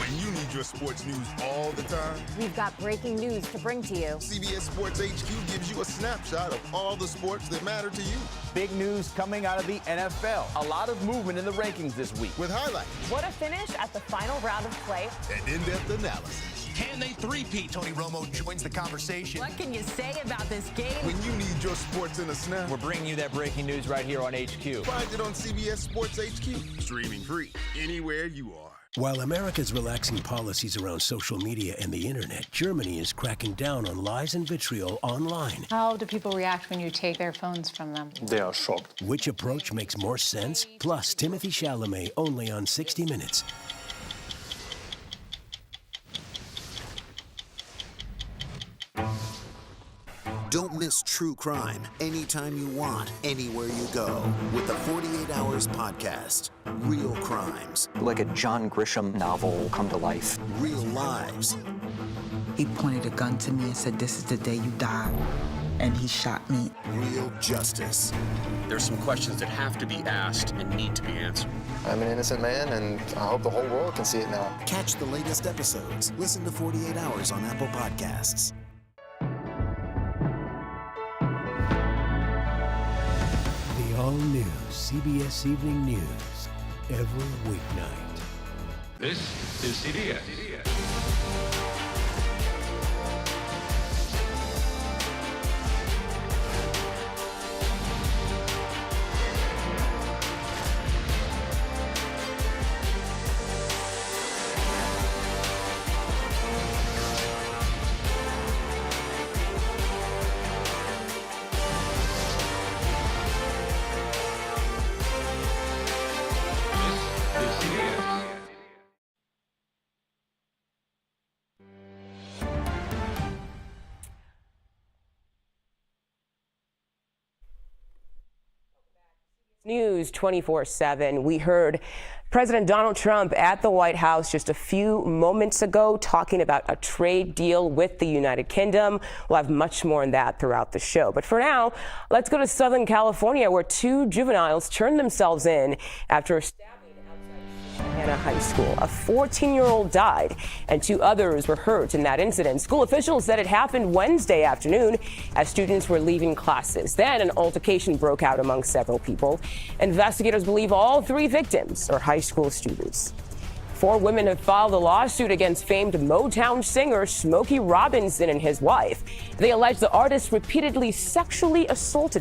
When you need your sports news all the time? We've got breaking news to bring to you. CBS Sports HQ gives you a snapshot of all the sports that matter to you. Big news coming out of the NFL. A lot of movement in the rankings this week. With highlights. What a finish at the final round of play. And in-depth analysis. Can they three-peat? Tony Romo joins the conversation. What can you say about this game? When you need your sports in a snap, We're bringing you that breaking news right here on HQ. find it on CBS Sports HQ. Streaming free anywhere you are. While America's relaxing policies around social media and the internet, Germany is cracking down on lies and vitriol online. How do people react when you take their phones from them? They are shocked. Which approach makes more sense? Plus, Timothy Chalamet only on 60 Minutes. Don't miss true crime anytime you want, anywhere you go with the 48 Hours podcast. Real crimes. Like a John Grisham novel come to life. Real lives. He pointed a gun to me and said, "This is the day you die." And he shot me. Real justice. There's some questions that have to be asked and need to be answered. I'm an innocent man, and I hope the whole world can see it now. Catch the latest episodes. Listen to 48 Hours on Apple Podcasts. The all-new CBS Evening News every weeknight. This is CBS. News 24/7. We heard President Donald Trump at the White House just a few moments ago talking about a trade deal with the United Kingdom. We'll have much more on that throughout the show. But for now, let's go to Southern California, where two juveniles turned themselves in after a stabbing outside Santa High School. A 14-year-old died and two others were hurt in that incident. School officials said it happened Wednesday afternoon as students were leaving classes. Then an altercation broke out among several people. Investigators believe all three victims are high school students. 4 women have filed a lawsuit against famed Motown singer Smokey Robinson and his wife. They allege the artist repeatedly sexually assaulted them.